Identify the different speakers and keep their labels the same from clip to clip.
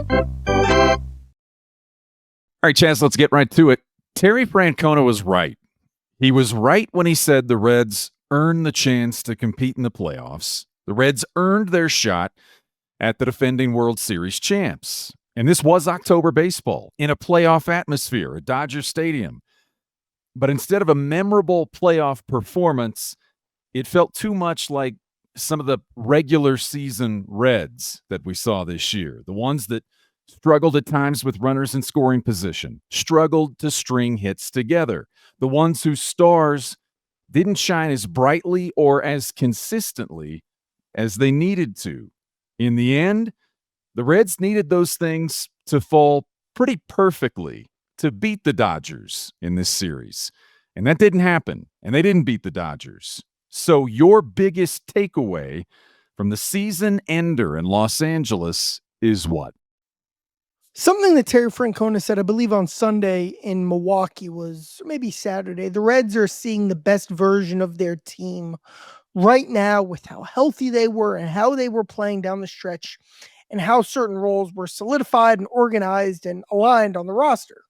Speaker 1: All right, Chaz, let's get right to it. Terry Francona was right. He was right when he said the Reds earned the chance to compete in the playoffs. The Reds earned their shot at the defending World Series champs. And this was October baseball in a playoff atmosphere at Dodger Stadium. But instead of a memorable playoff performance, it felt too much like some of the regular season Reds that we saw this year, the ones that struggled at times with runners in scoring position, struggled to string hits together, the ones whose stars didn't shine as brightly or as consistently as they needed to. In the end, the Reds needed those things to fall pretty perfectly to beat the Dodgers in this series. And that didn't happen, and they didn't beat the Dodgers. So your biggest takeaway from the season ender in Los Angeles is what?
Speaker 2: Something that Terry Francona said, I believe on Sunday in Milwaukee, was maybe Saturday. The Reds are seeing the best version of their team right now with how healthy they were and how they were playing down the stretch and how certain roles were solidified and organized and aligned on the roster.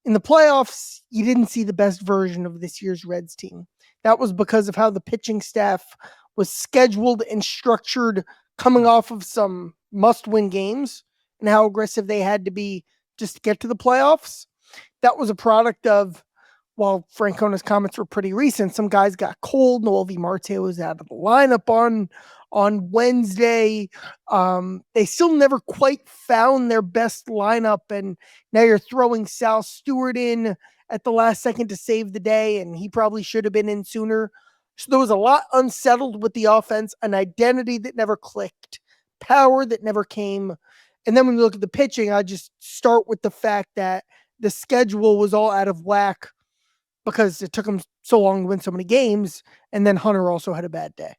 Speaker 2: In the playoffs, you didn't see the best version of this year's Reds team. That was because of how the pitching staff was scheduled and structured coming off of some must-win games and how aggressive they had to be just to get to the playoffs. That was a product of, while Francona's comments were pretty recent, some guys got cold. Noelvi Marte was out of the lineup on Wednesday. They still never quite found their best lineup, and now you're throwing Sal Stewart in at the last second to save the day, and he probably should have been in sooner. So there was a lot unsettled with the offense, an identity that never clicked, power that never came. And then when you look at the pitching, I just start with the fact that the schedule was all out of whack because it took them so long to win so many games. And then Hunter also had a bad day.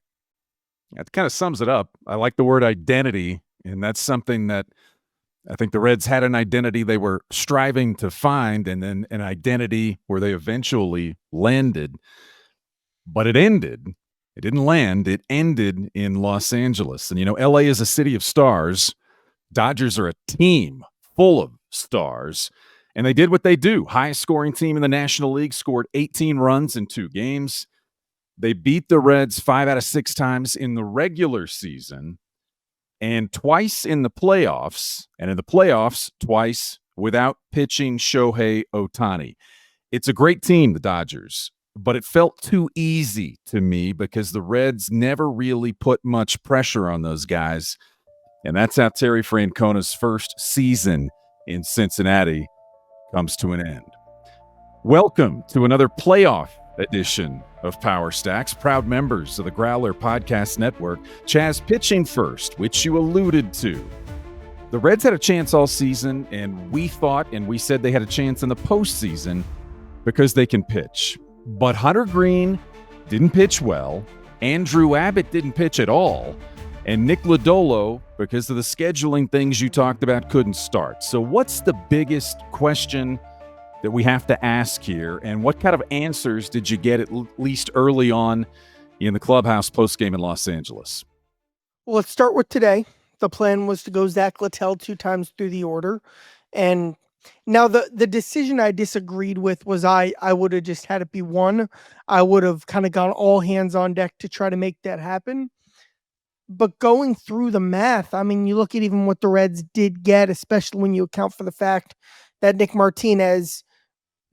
Speaker 1: That kind of sums it up. I like the word identity, and that's something that I think the Reds had an identity they were striving to find, and then an identity where they eventually landed. But it ended. It didn't land. It ended in Los Angeles. And, LA is a city of stars. Dodgers are a team full of stars, and they did what they do. Highest scoring team in the National League, scored 18 runs in 2 games. They beat the Reds 5 out of 6 times in the regular season and twice in the playoffs, and in the playoffs, twice without pitching Shohei Ohtani. It's a great team, the Dodgers, but it felt too easy to me because the Reds never really put much pressure on those guys. And that's how Terry Francona's first season in Cincinnati comes to an end. Welcome to another playoff edition of Power Stacks, proud members of the Growler Podcast Network. Chaz pitching first, which you alluded to. The Reds had a chance all season, and we thought and we said they had a chance in the postseason because they can pitch. But Hunter Green didn't pitch well. Andrew Abbott didn't pitch at all. And Nick Lodolo, because of the scheduling things you talked about, couldn't start. So what's the biggest question that we have to ask here? And what kind of answers did you get at least early on in the clubhouse postgame in Los Angeles?
Speaker 2: Well, let's start with today. The plan was to go Zach Littell 2 times through the order. And now the decision I disagreed with was I would have just had it be 1. I would have kind of gone all hands on deck to try to make that happen. But going through the math, I mean, you look at even what the Reds did get, especially when you account for the fact that Nick Martinez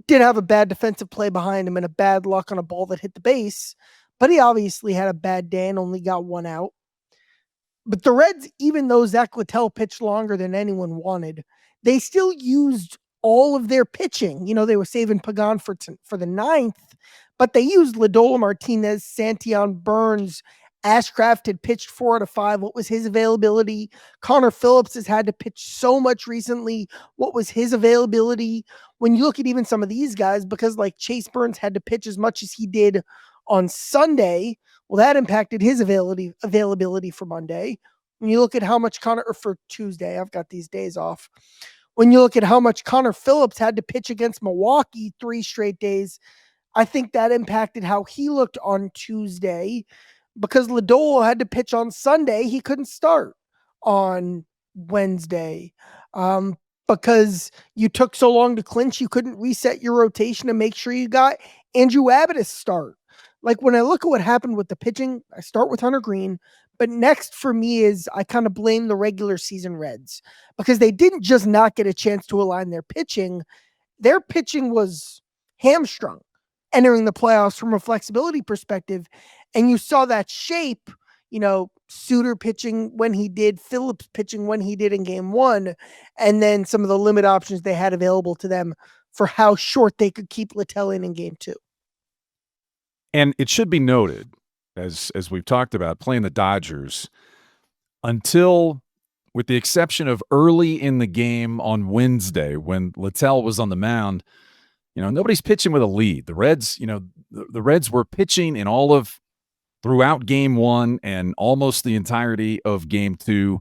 Speaker 2: did have a bad defensive play behind him and a bad luck on a ball that hit the base, but he obviously had a bad day and only got 1 out. But the Reds, even though Zach Littell pitched longer than anyone wanted, they still used all of their pitching. They were saving Pagan for the 9th, but they used Lodolo, Martinez, Santillan, Burns. Ashcraft had pitched 4 out of 5. What was his availability? Connor Phillips has had to pitch so much recently. What was his availability? When you look at even some of these guys, because like Chase Burns had to pitch as much as he did on Sunday, well, that impacted his availability for Monday. When you look at how much for Tuesday, I've got these days off. When you look at how much Connor Phillips had to pitch against Milwaukee 3 straight days, I think that impacted how he looked on Tuesday. Because Lodolo had to pitch on Sunday, he couldn't start on Wednesday, um, because you took so long to clinch, you couldn't reset your rotation to make sure you got Andrew Abbott to start. Like when I look at what happened with the pitching, I start with Hunter Green, but next for me is I kind of blame the regular season Reds because they didn't just not get a chance to align their pitching was hamstrung entering the playoffs from a flexibility perspective. And you saw that shape, Suter pitching when he did, Phillips pitching when he did in game one, and then some of the limit options they had available to them for how short they could keep Littell in game two.
Speaker 1: And it should be noted, as we've talked about, playing the Dodgers, until, with the exception of early in the game on Wednesday when Littell was on the mound, nobody's pitching with a lead. The Reds, the Reds were pitching in all of throughout game one and almost the entirety of game two.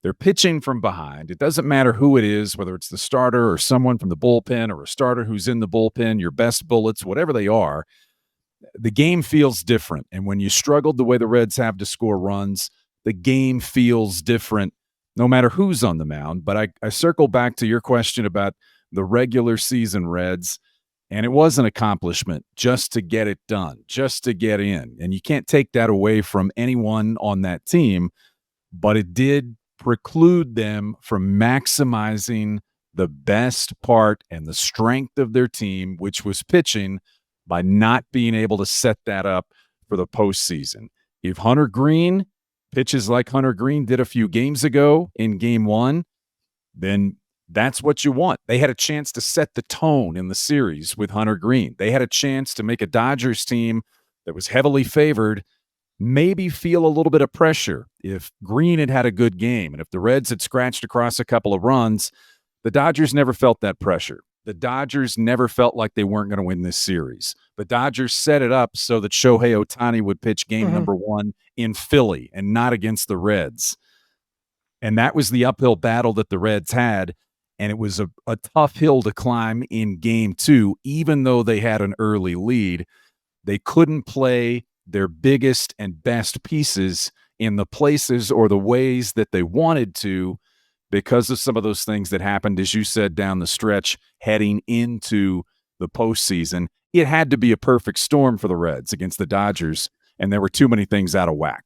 Speaker 1: They're pitching from behind. It doesn't matter who it is, whether it's the starter or someone from the bullpen or a starter who's in the bullpen, your best bullets, whatever they are. The game feels different. And when you struggled the way the Reds have to score runs, the game feels different no matter who's on the mound. But I circle back to your question about the regular season Reds, and it was an accomplishment just to get it done, just to get in. And you can't take that away from anyone on that team, but it did preclude them from maximizing the best part and the strength of their team, which was pitching, by not being able to set that up for the postseason. If Hunter Green pitches like Hunter Green did a few games ago in game one, then that's what you want. They had a chance to set the tone in the series with Hunter Green. They had a chance to make a Dodgers team that was heavily favored maybe feel a little bit of pressure if Green had a good game. And if the Reds had scratched across a couple of runs, the Dodgers never felt that pressure. The Dodgers never felt like they weren't going to win this series. The Dodgers set it up so that Shohei Ohtani would pitch game number one in Philly and not against the Reds. And that was the uphill battle that the Reds had. And it was a tough hill to climb in game two, even though they had an early lead. They couldn't play their biggest and best pieces in the places or the ways that they wanted to because of some of those things that happened, as you said, down the stretch heading into the postseason. It had to be a perfect storm for the Reds against the Dodgers, and there were too many things out of whack.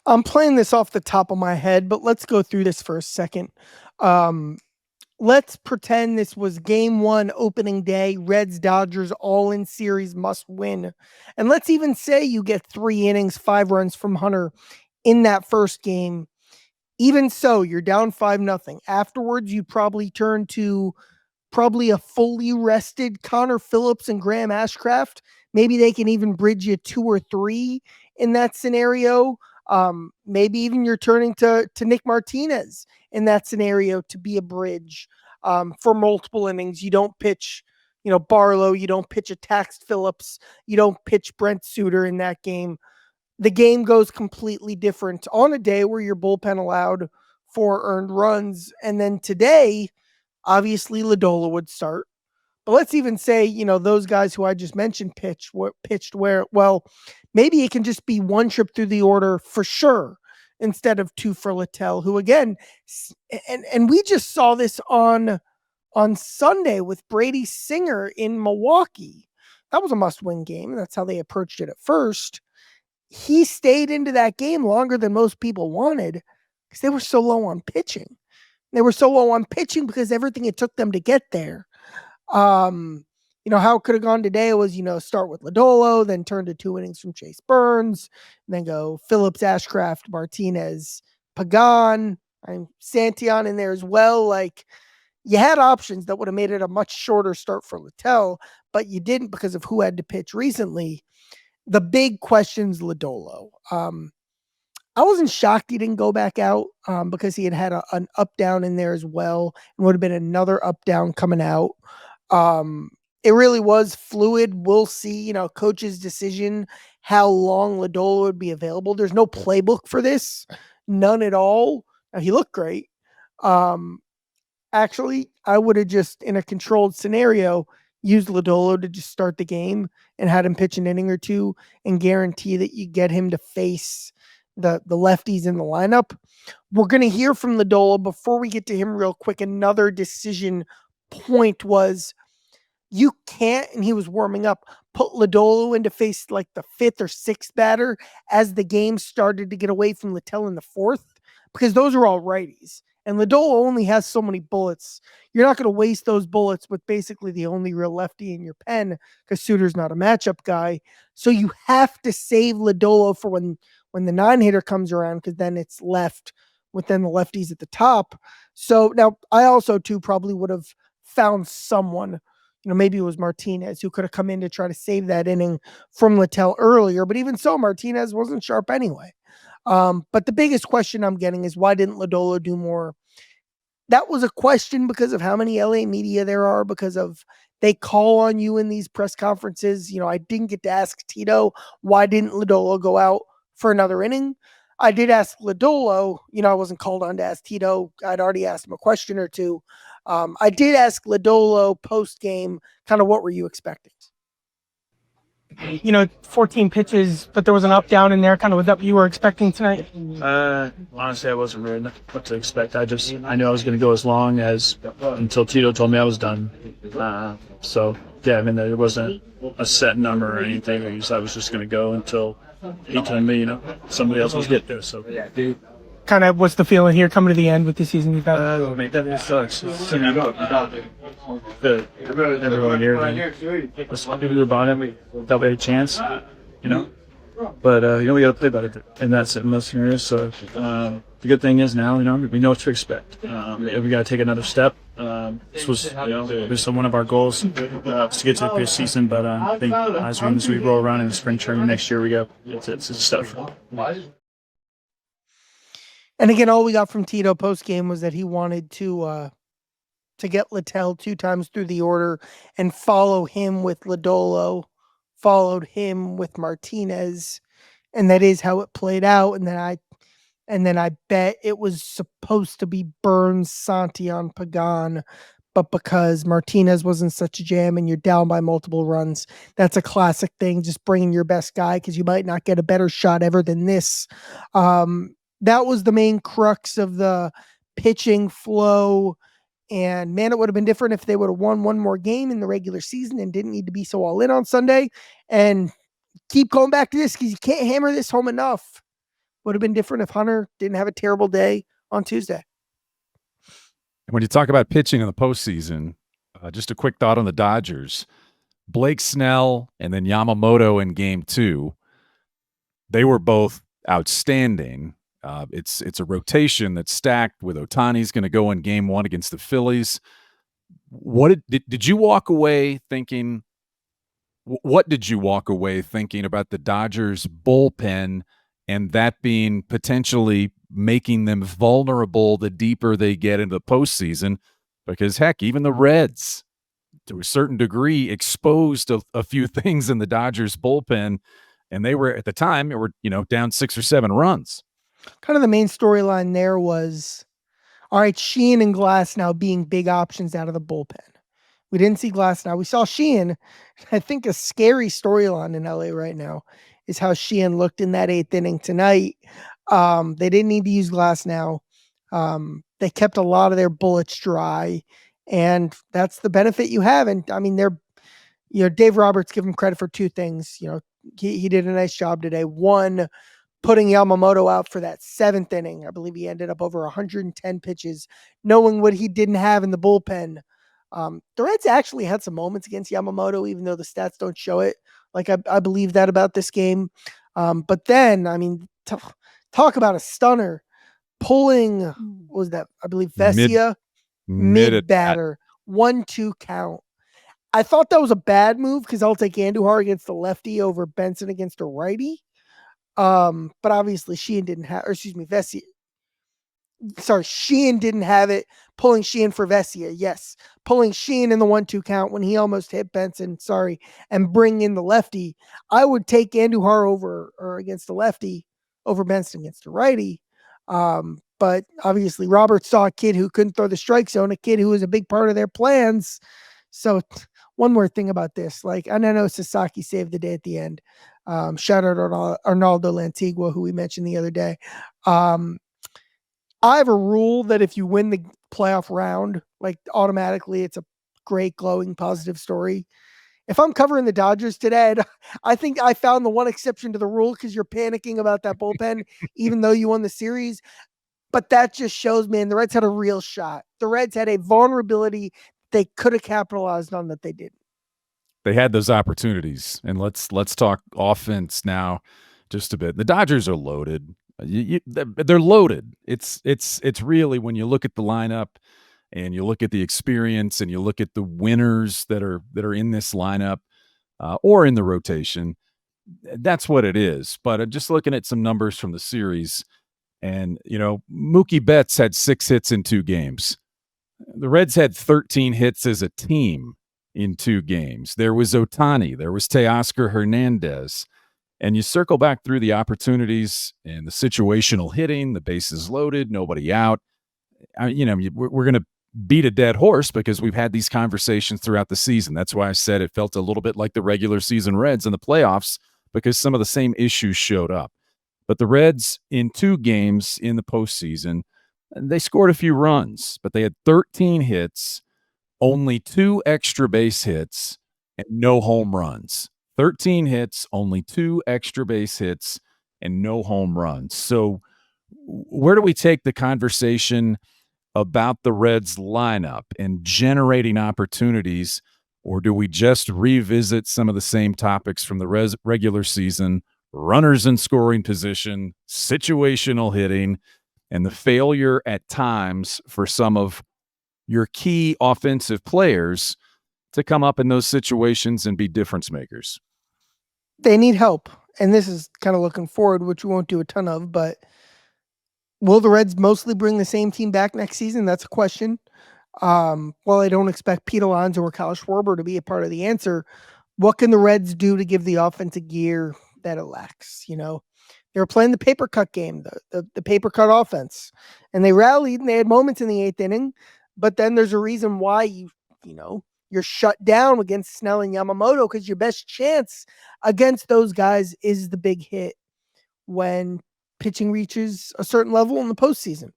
Speaker 2: I'm playing this off the top of my head, but let's go through this for a second. Let's pretend this was game one, opening day, Reds, Dodgers, all in series, must win. And let's even say you get 3 innings, 5 runs from Hunter in that first game. Even so, you're down 5-0. Afterwards, you probably turn to a fully rested Connor Phillips and Graham Ashcraft. Maybe they can even bridge you 2 or 3 in that scenario. Maybe even you're turning to Nick Martinez in that scenario to be a bridge for multiple innings. You don't pitch, Barlow. You don't pitch a taxed Phillips. You don't pitch Brent Suter in that game. The game goes completely different on a day where your bullpen allowed 4 earned runs. And then today, obviously, Lodolo would start. But let's even say, those guys who I just mentioned pitched where, well, maybe it can just be 1 trip through the order for sure instead of 2 for Littell, who again, and we just saw this on Sunday with Brady Singer in Milwaukee. That was a must-win game. That's how they approached it at first. He stayed into that game longer than most people wanted because they were so low on pitching. They were so low on pitching because everything it took them to get there. How it could have gone today was, start with Lodolo, then turn to 2 innings from Chase Burns, and then go Phillips, Ashcraft, Martinez, Pagan, and Santillan in there as well. Like, you had options that would have made it a much shorter start for Littell, but you didn't because of who had to pitch recently. The big question's Lodolo. I wasn't shocked he didn't go back out because he had an up-down in there as well, and would have been another up-down coming out. It really was fluid. We'll see, coach's decision, how long Lodolo would be available. There's no playbook for this, none at all. Now, he looked great. Actually, I would have just, in a controlled scenario, used Lodolo to just start the game and had him pitch an inning or 2 and guarantee that you get him to face the lefties in the lineup. We're going to hear from Lodolo. Before we get to him real quick, another decision point was you can't, and he was warming up, put Lodolo into face like the fifth or sixth batter as the game started to get away from Littell in the fourth, because those are all righties. And Lodolo only has so many bullets. You're not going to waste those bullets with basically the only real lefty in your pen, because Suter's not a matchup guy. So you have to save Lodolo for when the 9-hitter comes around, because then it's left within the lefties at the top. So now I also too probably would have found someone, maybe it was Martinez, who could have come in to try to save that inning from Littell earlier. But even so, Martinez wasn't sharp anyway. But the biggest question I'm getting is, why didn't Lodolo do more? That was a question because of how many LA media there are, because of they call on you in these press conferences. I didn't get to ask Tito, why didn't Lodolo go out for another inning? I did ask Lodolo, I wasn't called on to ask Tito. I'd already asked him a question or two. I did ask Lodolo post game, kind of what were you expecting? 14 pitches, but there was an up down in there, kind of what you were expecting tonight.
Speaker 3: Honestly, I wasn't really what to expect. I knew I was going to go as long as until Tito told me I was done. So yeah, I mean, there wasn't a set number or anything. I was just going to go until he told me, somebody else was getting there. So
Speaker 2: kind of what's the feeling here coming to the end with the season you've had?
Speaker 3: That sucks. Everyone here was people about him. That way a chance, But we got to play better, and that's it in most scenarios. So the good thing is now, we know what to expect. We got to take another step. This was, one of our goals to get to the postseason. But I think as we roll around in the spring tournament next year, we go. It's a step.
Speaker 2: And again, all we got from Tito post game was that he wanted to get Littell 2 times through the order and follow him with Lodolo, followed him with Martinez, and that is how it played out. And then I bet it was supposed to be Burns, Santillan, Pagan, but because Martinez was in such a jam and you're down by multiple runs, that's a classic thing. Just bringing your best guy because you might not get a better shot ever than this. That was the main crux of the pitching flow. And man, it would have been different if they would have won one more game in the regular season and didn't need to be so all in on Sunday. And keep going back to this because you can't hammer this home enough. Would have been different if Hunter didn't have a terrible day on Tuesday.
Speaker 1: When you talk about pitching in the postseason, just a quick thought on the Dodgers. Blake Snell and then Yamamoto in game 2, they were both outstanding. It's a rotation that's stacked with Ohtani's going to go in game 1 against the Phillies. What did you walk away thinking? What did you walk away thinking about the Dodgers bullpen and that being potentially making them vulnerable the deeper they get into the postseason? Because heck, even the Reds, to a certain degree, exposed a few things in the Dodgers bullpen, and they were at the time down 6 or 7 runs.
Speaker 2: Kind of the main storyline there was, all right, Sheehan and Glass now being big options out of the bullpen. We didn't see Glass now. We saw Sheehan. I think a scary storyline in LA right now is how Sheehan looked in that 8th inning tonight. They didn't need to use Glass now. They kept a lot of their bullets dry, and that's the benefit you have. And I mean, Dave Roberts, give him credit for 2 things. He did a nice job today. One, putting Yamamoto out for that 7th inning. I believe he ended up over 110 pitches, knowing what he didn't have in the bullpen. The Reds actually had some moments against Yamamoto, even though the stats don't show it. Like I believe that about this game. But then, I mean, talk about a stunner. Pulling, what was that? I believe Vesia, mid batter, 1-2 count. I thought that was a bad move because I'll take Andujar against the lefty over Benson against a righty. But obviously Sheehan didn't have, Vesia. Sorry, Sheehan didn't have it. Pulling Sheehan for Vesia, yes. Pulling Sheehan in the 1-2 count when he almost hit Benson, and bring in the lefty. I would take Andujar over or against the lefty over Benson against the righty. But obviously Roberts saw a kid who couldn't throw the strike zone, a kid who was a big part of their plans. So one more thing about this, I know Sasaki saved the day at the end. Shout out Arnaldo Lantigua, who we mentioned the other day. I have a rule that if you win the playoff round, like automatically it's a great, glowing, positive story. If I'm covering the Dodgers today, I think I found the one exception to the rule because you're panicking about that bullpen, even though you won the series. But that just shows, man, the Reds had a real shot. The Reds had a vulnerability they could have capitalized on that they didn't.
Speaker 1: They had those opportunities, and let's talk offense now just a bit. The Dodgers are loaded. They're loaded. It's really, when you look at the lineup and you look at the experience and you look at the winners that are in this lineup or in the rotation, that's what it is. But just looking at some numbers from the series, and Mookie Betts had 6 hits in 2 games. The Reds had 13 hits as a team in 2 games. There was Ohtani, there was Teoscar Hernandez. And you circle back through the opportunities and the situational hitting, the bases loaded, nobody out. We're going to beat a dead horse because we've had these conversations throughout the season. That's why I said it felt a little bit like the regular season Reds in the playoffs, because some of the same issues showed up. But the Reds, in 2 games in the postseason, they scored a few runs, but they had 13 hits, only 2 extra base hits, and no home runs. 13 hits, only 2 extra base hits, and no home runs. So where do we take the conversation about the Reds lineup and generating opportunities, or do we just revisit some of the same topics from the regular season, runners in scoring position, situational hitting, and the failure at times for some of your key offensive players to come up in those situations and be difference makers?
Speaker 2: They need help. And this is kind of looking forward, which we won't do a ton of, but will the Reds mostly bring the same team back next season? That's a question. While I don't expect Pete Alonso or Kyle Schwarber to be a part of the answer, what can the Reds do to give the offense a gear that it lacks? They were playing the paper cut game, the paper cut offense, and they rallied and they had moments in the 8th inning, but then there's a reason why you're shut down against Snell and Yamamoto, because your best chance against those guys is the big hit when pitching reaches a certain level in the postseason.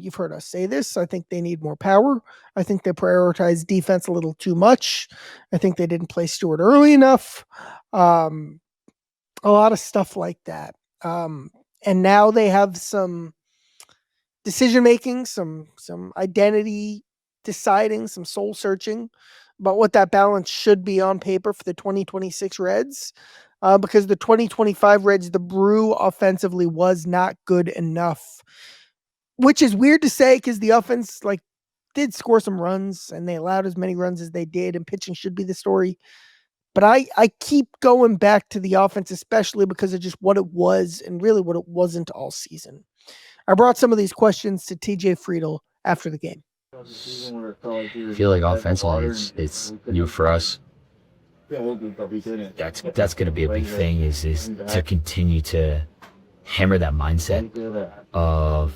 Speaker 2: You've heard us say this. I think they need more power. I think they prioritize defense a little too much. I think they didn't play Stewart early enough. A lot of stuff like that. And now they have some decision-making, some identity deciding, some soul-searching about what that balance should be on paper for the 2026 Reds. Because the 2025 Reds, the brew offensively was not good enough, which is weird to say because the offense did score some runs and they allowed as many runs as they did, and pitching should be the story. But I keep going back to the offense, especially because of just what it was and really what it wasn't all season. I brought some of these questions to TJ Friedl after the game.
Speaker 4: I feel like offensively, it's new for us. That's going to be a big thing is to continue to hammer that mindset of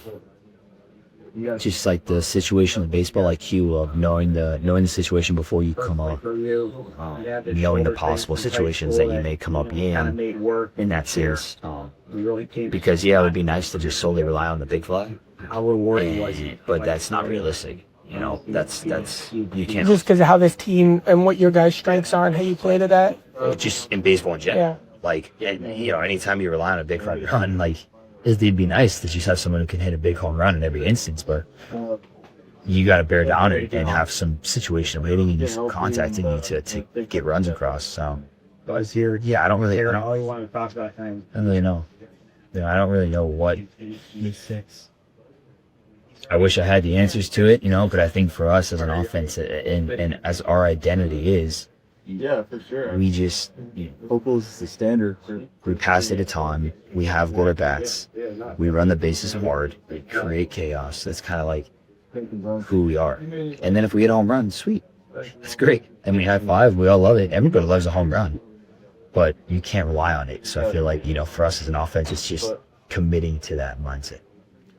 Speaker 4: just like the situational baseball IQ of knowing the situation before you come up, knowing the possible situations that you may come up in that series. Because it would be nice to just solely rely on the big fly. But that's not realistic. That's you can't.
Speaker 2: Just because of how this team and what your guys' strengths are and how you play to that.
Speaker 4: Just in baseball in general. Yeah. Anytime you rely on a big fly run, it'd be nice to just have someone who can hit a big home run in every instance, but you got to bear down and have some situational hitting and just contacting you to get runs across. So, I don't really know. I don't really know what. I wish I had the answers to it, but I think for us as an offense and as our identity is,
Speaker 5: for sure.
Speaker 4: We just
Speaker 5: Vocals is the standard.
Speaker 4: we pass it a ton. We have good at bats. We run the bases hard. We create chaos. That's kind of like who we are. And then if we hit a home run, sweet, that's great. And we high five. We all love it. Everybody loves a home run, but you can't rely on it. So I feel like for us as an offense, it's just committing to that mindset.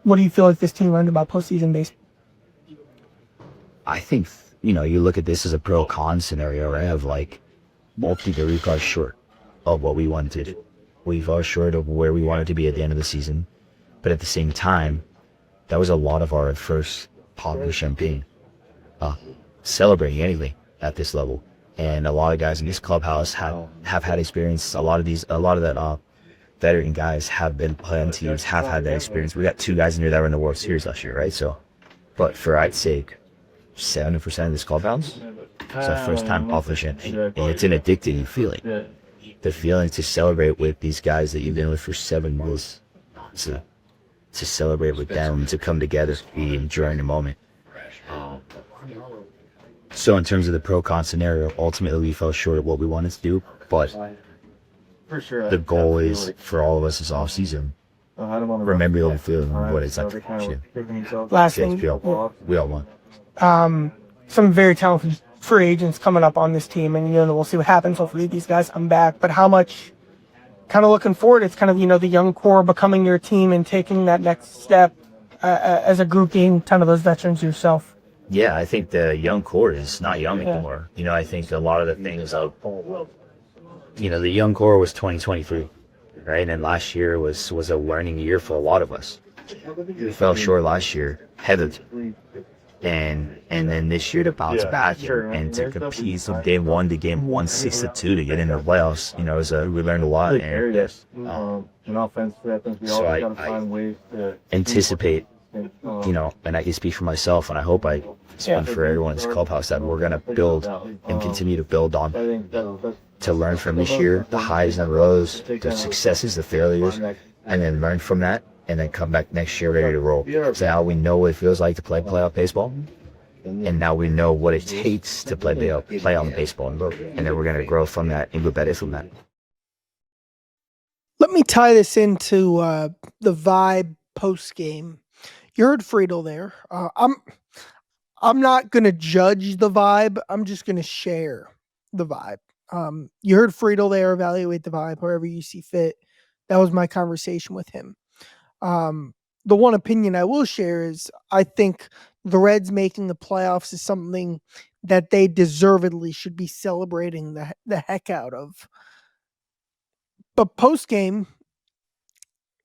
Speaker 2: What do you feel like this team learned about postseason baseball?
Speaker 4: I think, you look at this as a pro-con scenario, right? Of multi-the cars short. of what we wanted. We fell short of where we wanted to be at the end of the season. But at the same time, that was a lot of our first pop of champagne. Celebrating anything at this level. And a lot of guys in this clubhouse have had experience. A lot of that veteran guys have been playing teams, have had that experience. We got 2 guys in here that were in the World Series last year, right? So, but for I'd say 70% of this clubhouse, it's our first time off the champagne. And it's an addicting feeling. The feeling to celebrate with these guys that you've been with for 7 months, to celebrate with them, to come together, be enjoying the moment. So in terms of the pro-con scenario, ultimately we fell short of what we wanted to do, but the goal is for all of us this off-season, remember the feeling of what it's like to function.
Speaker 2: Last thing,
Speaker 4: We all won.
Speaker 2: some very talented free agents coming up on this team, and we'll see what happens. Hopefully these guys come back. But how much kind of looking forward? It's kind of the young core becoming your team and taking that next step as a group, being kind of those veterans yourself.
Speaker 4: Yeah, I think the young core is not young anymore. I think a lot of the things the young core was 2023, right? And last year was a learning year for a lot of us. We fell short last year, heavily. And then this year to bounce back and to compete from game 1 to game 162 to get into the playoffs, we learned a lot. So I anticipate, and I can speak for myself, and I hope I speak for everyone in this clubhouse, that we're going to build and continue to build on to learn from this year, the highs and lows, the successes, the failures, and then learn from that, and then come back next year ready to roll. So now we know what it feels like to play playoff baseball, and now we know what it takes to play on baseball, and then we're going to grow from that and go better from that.
Speaker 2: Let me tie this into the vibe post game. You heard Friedl there. I'm not going to judge the vibe. I'm just going to share the vibe. You heard Friedl there, evaluate the vibe however you see fit. That was my conversation with him. The one opinion I will share is I think the Reds making the playoffs is something that they deservedly should be celebrating the heck out of. But post game,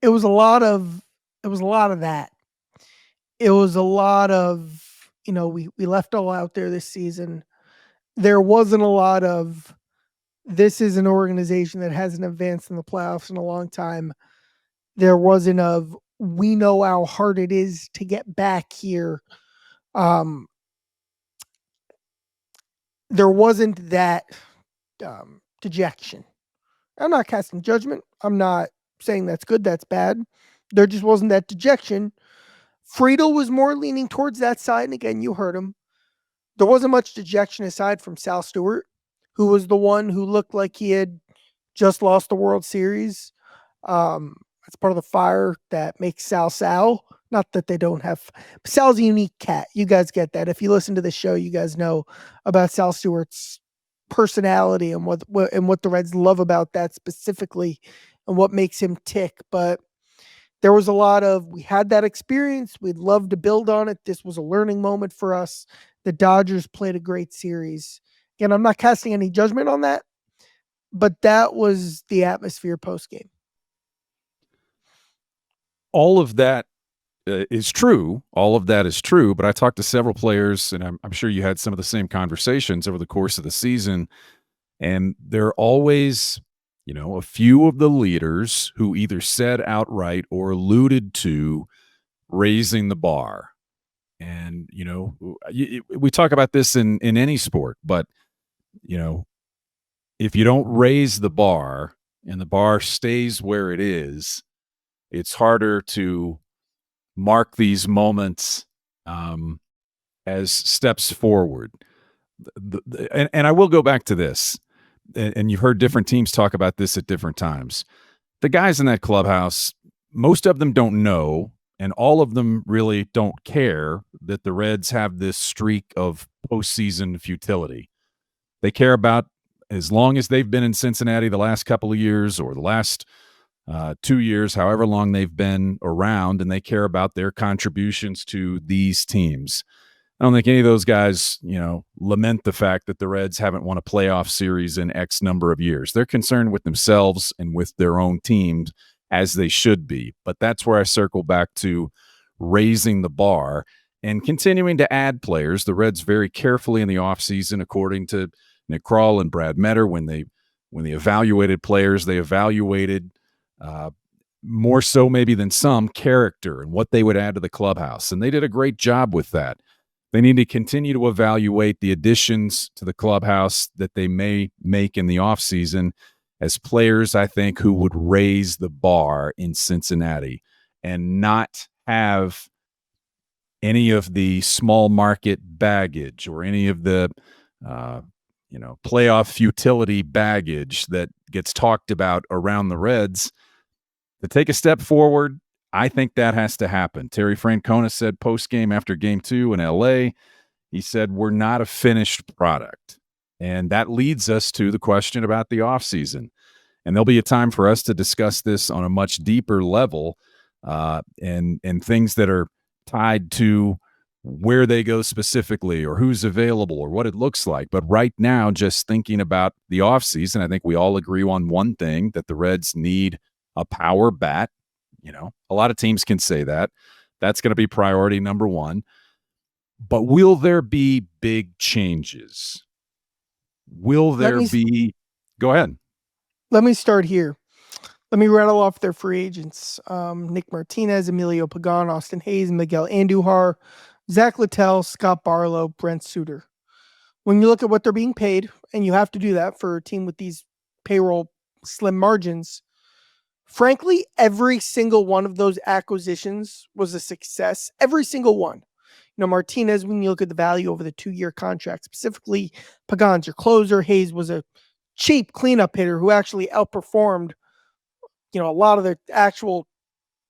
Speaker 2: it was a lot of that. It was a lot of, we left all out there this season. There wasn't a lot of, this is an organization that hasn't advanced in the playoffs in a long time. There wasn't of, we know how hard it is to get back here. There wasn't that dejection. I'm not casting judgment. I'm not saying that's good, that's bad. There just wasn't that dejection. Friedl was more leaning towards that side, and again, you heard him. There wasn't much dejection aside from Sal Stewart, who was the one who looked like he had just lost the World Series. That's part of the fire that makes Sal. Not that they don't have. Sal's a unique cat. You guys get that. If you listen to the show, you guys know about Sal Stewart's personality and what the Reds love about that specifically and what makes him tick. But there was a lot of, we had that experience. We'd love to build on it. This was a learning moment for us. The Dodgers played a great series. Again, I'm not casting any judgment on that, but that was the atmosphere post-game.
Speaker 1: All of that is true. All of that is true. But I talked to several players, and I'm sure you had some of the same conversations over the course of the season. And there are always, a few of the leaders who either said outright or alluded to raising the bar. And, we talk about this in any sport, but, if you don't raise the bar and the bar stays where it is, it's harder to mark these moments as steps forward. And I will go back to this, and you've heard different teams talk about this at different times. The guys in that clubhouse, most of them don't know, and all of them really don't care that the Reds have this streak of postseason futility. They care about, as long as they've been in Cincinnati the last couple of years or the last 2 years, however long they've been around, and they care about their contributions to these teams. I don't think any of those guys, lament the fact that the Reds haven't won a playoff series in X number of years. They're concerned with themselves and with their own teams, as they should be. But that's where I circle back to raising the bar and continuing to add players. The Reds very carefully in the offseason, according to Nick Kroll and Brad Metter, when they evaluated players, they evaluated more so maybe than some character and what they would add to the clubhouse. And they did a great job with that. They need to continue to evaluate the additions to the clubhouse that they may make in the offseason as players, I think, who would raise the bar in Cincinnati and not have any of the small market baggage or any of the playoff futility baggage that gets talked about around the Reds. To take a step forward, I think that has to happen. Terry Francona said post-game after Game 2 in L.A., he said, we're not a finished product. And that leads us to the question about the offseason. And there'll be a time for us to discuss this on a much deeper level and things that are tied to where they go specifically or who's available or what it looks like. But right now, just thinking about the offseason, I think we all agree on one thing, that the Reds need a power bat. A lot of teams can say that. That's going to be priority number one. But will there be big changes? Will there be – go ahead.
Speaker 2: Let me start here. Let me rattle off their free agents. Nick Martinez, Emilio Pagan, Austin Hayes, Miguel Andujar, Zach Littell, Scott Barlow, Brent Suter. When you look at what they're being paid, and you have to do that for a team with these payroll slim margins, frankly, every single one of those acquisitions was a success. Every single one. Martinez, when you look at the value over the 2-year contract, specifically Pagan's your closer. Hayes was a cheap cleanup hitter who actually outperformed, a lot of the actual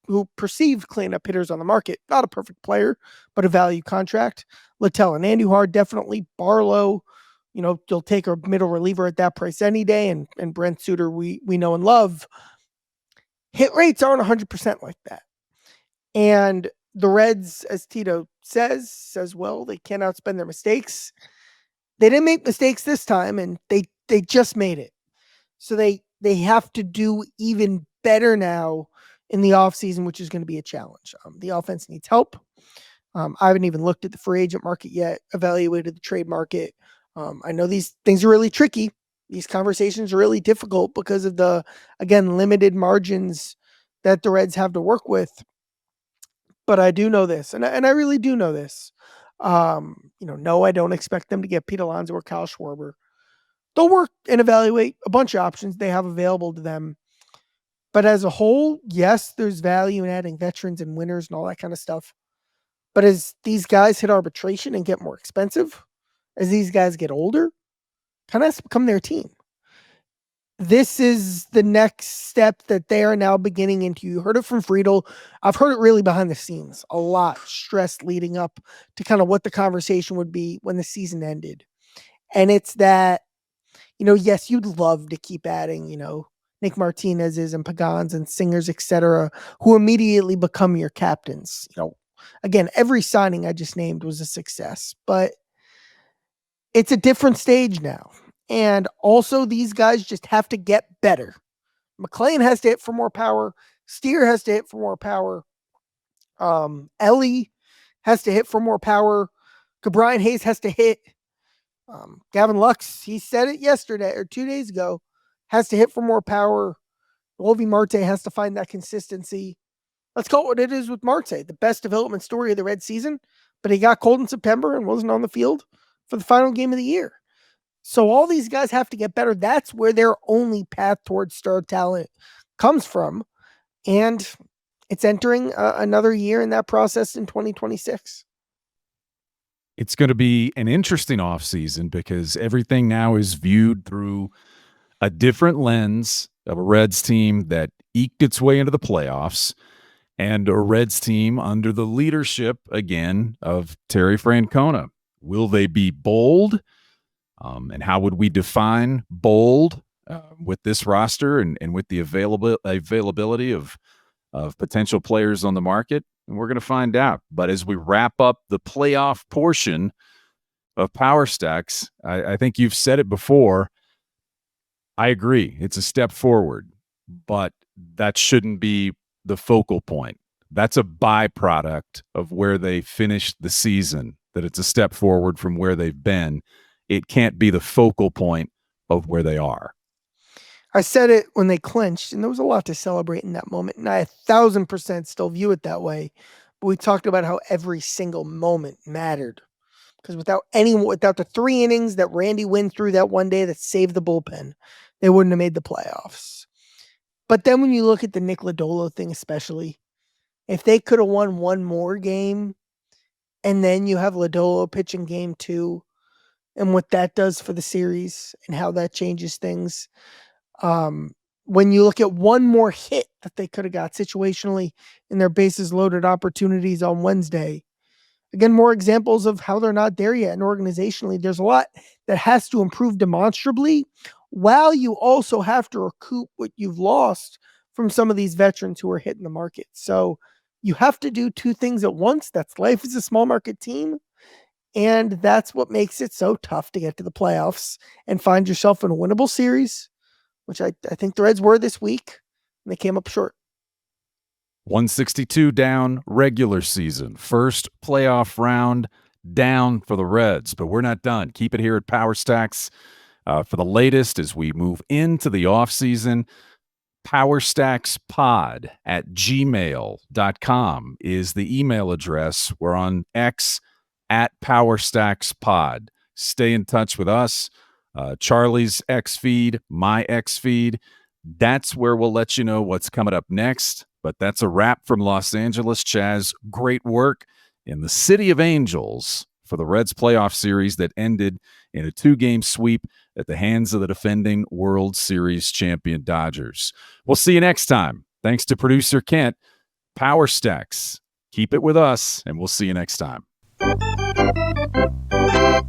Speaker 2: who perceived cleanup hitters on the market. Not a perfect player, but a value contract. Littell and Andujar, definitely. Barlow, you'll take a middle reliever at that price any day. And Brent Suter, we know and love. Hit rates aren't 100% like that. And the Reds, as Tito says, well, they can't outspend their mistakes. They didn't make mistakes this time, and they just made it. So they have to do even better now in the offseason, which is going to be a challenge. The offense needs help. I haven't even looked at the free agent market yet, evaluated the trade market. I know these things are really tricky. These conversations are really difficult because of the, again, limited margins that the Reds have to work with. But I do know this, and I really do know this. No, I don't expect them to get Pete Alonso or Kyle Schwarber. They'll work and evaluate a bunch of options they have available to them. But as a whole, yes, there's value in adding veterans and winners and all that kind of stuff. But as these guys hit arbitration and get more expensive, as these guys get older, kind of has to become their team. This is the next step that they are now beginning into. You heard it from Friedl. I've heard it really behind the scenes, a lot stressed leading up to kind of what the conversation would be when the season ended. And it's that, yes, you'd love to keep adding, Nick Martinez's and Pagans and Singers, etc., who immediately become your captains. Again, every signing I just named was a success, but it's a different stage now. And also, these guys just have to get better. McLean has to hit for more power. Steer has to hit for more power. Ellie has to hit for more power. Brian Hayes has to hit. Gavin Lux, he said it yesterday or 2 days ago, has to hit for more power. Wolvie Marte has to find that consistency. Let's call it what it is with Marte, the best development story of the Red season, but he got cold in September and wasn't on the field for the final game of the year. So all these guys have to get better. That's where their only path towards star talent comes from. And it's entering another year in that process in 2026.
Speaker 1: It's going to be an interesting offseason because everything now is viewed through a different lens of a Reds team that eked its way into the playoffs and a Reds team under the leadership, again, of Terry Francona. Will they be bold? And how would we define bold with this roster and with the availability of potential players on the market? and we're going to find out. But as we wrap up the playoff portion of Power Stacks, I think you've said it before. I agree. It's a step forward, but that shouldn't be the focal point. That's a byproduct of where they finished the season, that it's a step forward from where they've been. It can't be the focal point of where they are.
Speaker 2: I said it when they clinched, and there was a lot to celebrate in that moment, and I 1,000% still view it that way. But we talked about how every single moment mattered, because without the 3 innings that Randy Wynn threw that one day that saved the bullpen, they wouldn't have made the playoffs. But then when you look at the Nick Lodolo thing, especially, if they could have won one more game, and then you have Lodolo pitching game 2, and what that does for the series and how that changes things. When you look at one more hit that they could have got situationally in their bases loaded opportunities on Wednesday, again, more examples of how they're not there yet. And organizationally, there's a lot that has to improve demonstrably, while you also have to recoup what you've lost from some of these veterans who are hitting the market. So you have to do 2 things at once. That's life as a small market team. And that's what makes it so tough to get to the playoffs and find yourself in a winnable series, which I think the Reds were this week, and they came up short.
Speaker 1: 162 down, regular season. First playoff round down for the Reds, but we're not done. Keep it here at Power Stacks for the latest as we move into the offseason. PowerStacksPod@gmail.com is the email address. We're on X at PowerStacksPod. Stay in touch with us. Charlie's X feed, my X feed. That's where we'll let you know what's coming up next. But that's a wrap from Los Angeles. Chaz, great work in the City of Angels for the Reds playoff series that ended in a 2-game sweep at the hands of the defending World Series champion Dodgers. We'll see you next time. Thanks to producer Kent. Power Stacks. Keep it with us, and we'll see you next time.